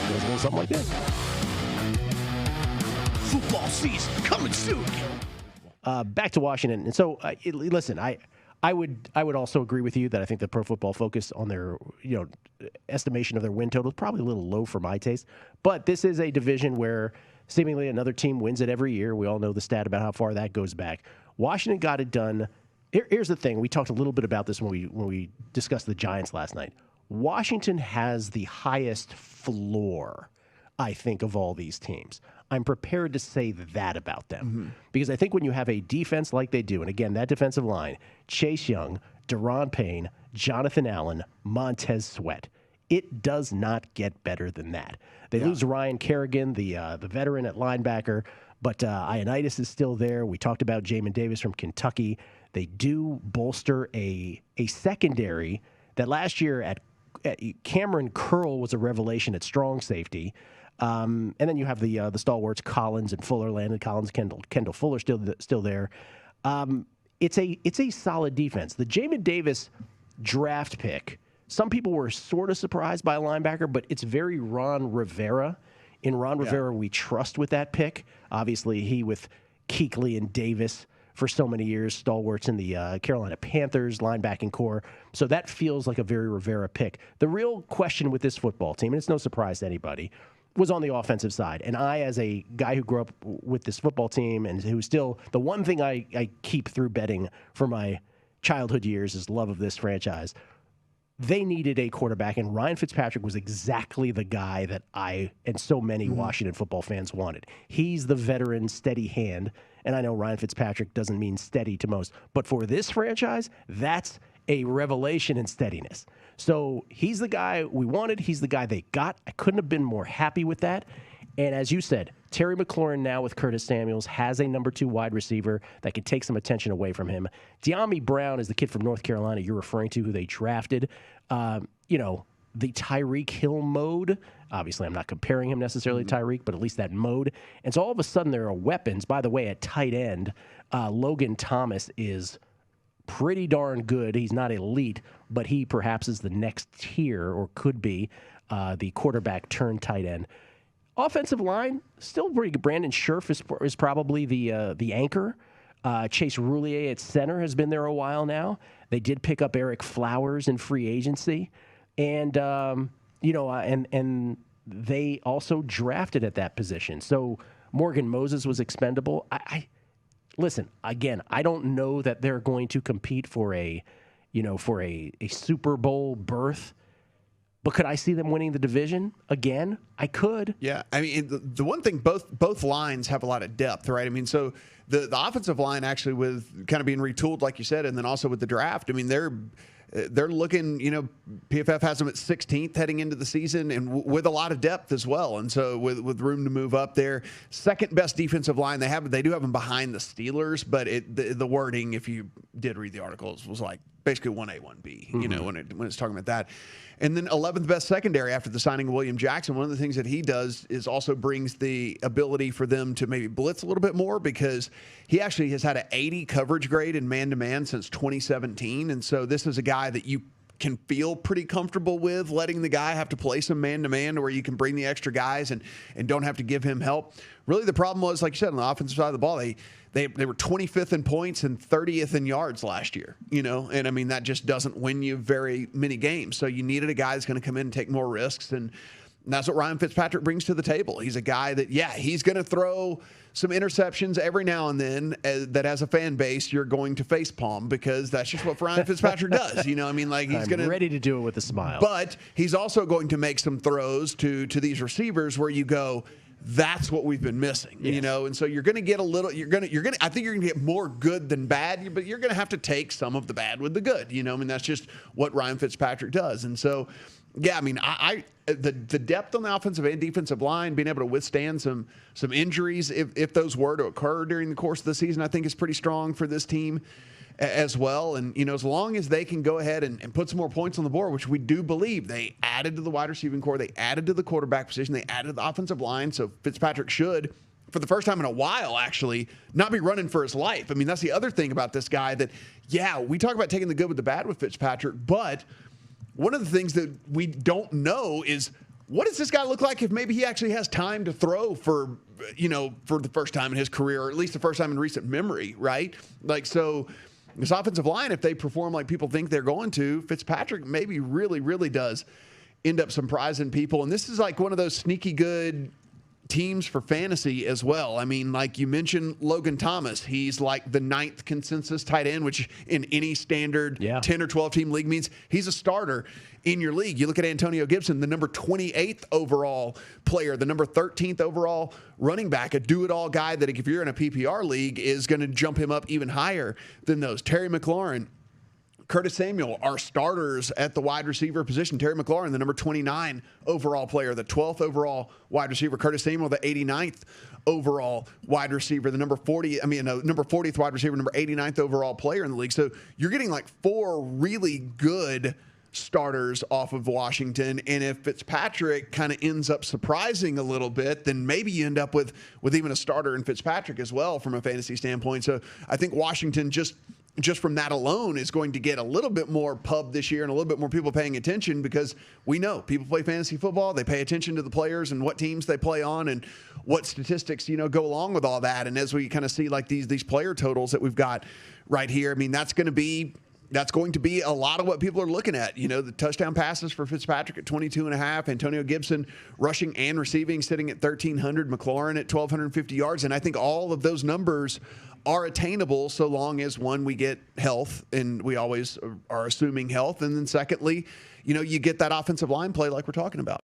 goes a little something like this. Football season coming soon. Back to Washington. And so, listen, I would also agree with you that I think the Pro Football Focus on their estimation of their win total is probably a little low for my taste. But this is a division where seemingly another team wins it every year. We all know the stat about how far that goes back. Washington got it done. Here's the thing. We talked a little bit about this when we discussed the Giants last night. Washington has the highest floor, I think, of all these teams. I'm prepared to say that about them. Because I think when you have a defense like they do, and again, that defensive line, Chase Young, Deron Payne, Jonathan Allen, Montez Sweat, it does not get better than that. They lose Ryan Kerrigan, the veteran at linebacker, but Ioannidis is still there. We talked about Jamin Davis from Kentucky. They do bolster a secondary that last year at Cameron Curl was a revelation at strong safety. And then you have the stalwarts Collins and Fuller, Landon Collins, Kendall Fuller still there. It's a solid defense. The Jamin Davis draft pick, some people were sort of surprised by a linebacker, but it's very Ron Rivera. In Ron Rivera, we trust with that pick. Obviously, he with Kuechly and Davis for so many years, stalwarts in the Carolina Panthers linebacking core. So that feels like a very Rivera pick. The real question with this football team, and it's no surprise to anybody, was on the offensive side. And I, as a guy who grew up with this football team and who's still, the one thing I keep through betting for my childhood years is love of this franchise. They needed a quarterback, and Ryan Fitzpatrick was exactly the guy that I and so many Washington football fans wanted. He's the veteran, steady hand, and I know Ryan Fitzpatrick doesn't mean steady to most, but for this franchise, that's a revelation in steadiness. So he's the guy we wanted. He's the guy they got. I couldn't have been more happy with that. And as you said, Terry McLaurin now with Curtis Samuels has a number 2 wide receiver that can take some attention away from him. De'Ami Brown is the kid from North Carolina you're referring to who they drafted. The Tyreek Hill mode. Obviously, I'm not comparing him necessarily to Tyreek, but at least that mode. And so all of a sudden there are weapons. By the way, at tight end, Logan Thomas is pretty darn good. He's not elite, but he perhaps is the next tier or could be the quarterback turned tight end. Offensive line, still pretty good. Brandon Scherf is probably the anchor. Chase Roulier at center has been there a while now. They did pick up Eric Flowers in free agency. And, and they also drafted at that position. So Morgan Moses was expendable. Listen, again, I don't know that they're going to compete for a Super Bowl berth. But could I see them winning the division again? I could. Yeah, I mean, the one thing, both lines have a lot of depth, right? I mean, so the offensive line actually with kind of being retooled, like you said, and then also with the draft, I mean, they're looking, PFF has them at 16th heading into the season and with a lot of depth as well. And so with room to move up there, second best defensive line they do have them behind the Steelers, but the wording, if you did read the articles, was like basically 1A, 1B, when it's talking about that. And then 11th best secondary after the signing of William Jackson. One of the things that he does is also brings the ability for them to maybe blitz a little bit more because he actually has had an 80 coverage grade in man-to-man since 2017. And so this is a guy that you can feel pretty comfortable with letting the guy have to play some man-to-man where you can bring the extra guys and don't have to give him help. Really the problem was, like you said, on the offensive side of the ball, they were 25th in points and 30th in yards last year, and I mean, that just doesn't win you very many games. So you needed a guy that's going to come in and take more risks. And that's what Ryan Fitzpatrick brings to the table. He's a guy that, he's going to throw some interceptions every now and then that as a fan base, you're going to facepalm because that's just what Ryan Fitzpatrick does. He's going to ready to do it with a smile, but he's also going to make some throws to these receivers where you go, that's what we've been missing, and so you're going to get a little, I think you're going to get more good than bad, but you're going to have to take some of the bad with the good, that's just what Ryan Fitzpatrick does. And so, the depth on the offensive and defensive line, being able to withstand some injuries if those were to occur during the course of the season, I think is pretty strong for this team as well. And, as long as they can go ahead and put some more points on the board, which we do believe they added to the wide receiving core, they added to the quarterback position, they added to the offensive line. So Fitzpatrick should, for the first time in a while, actually, not be running for his life. I mean, that's the other thing about this guy that, we talk about taking the good with the bad with Fitzpatrick, but one of the things that we don't know is what does this guy look like if maybe he actually has time to throw for the first time in his career, or at least the first time in recent memory, right? Like, so this offensive line, if they perform like people think they're going to, Fitzpatrick maybe really, really does end up surprising people. And this is like one of those sneaky good teams for fantasy as well. I mean, like you mentioned, Logan Thomas, he's like the 9th consensus tight end, which in any standard 10 or 12 team league means he's a starter in your league. You look at Antonio Gibson, the number 28th overall player, the number 13th overall running back, a do-it-all guy that if you're in a PPR league is going to jump him up even higher than those. Terry McLaurin, Curtis Samuel are starters at the wide receiver position. Terry McLaurin, the number 29 overall player, the 12th overall wide receiver. Curtis Samuel, the 89th overall wide receiver, the number 40th wide receiver, number 89th overall player in the league. So you're getting like 4 really good starters off of Washington. And if Fitzpatrick kind of ends up surprising a little bit, then maybe you end up with even a starter in Fitzpatrick as well from a fantasy standpoint. So I think Washington just from that alone is going to get a little bit more pub this year and a little bit more people paying attention, because we know people play fantasy football. They pay attention to the players and what teams they play on and what statistics, go along with all that. And as we kind of see like these player totals that we've got right here, I mean, that's going to be a lot of what people are looking at. The touchdown passes for Fitzpatrick at 22.5, Antonio Gibson rushing and receiving sitting at 1,300, McLaurin at 1,250 yards. And I think all of those numbers are attainable so long as, one, we get health, and we always are assuming health. And then secondly, you get that offensive line play like we're talking about.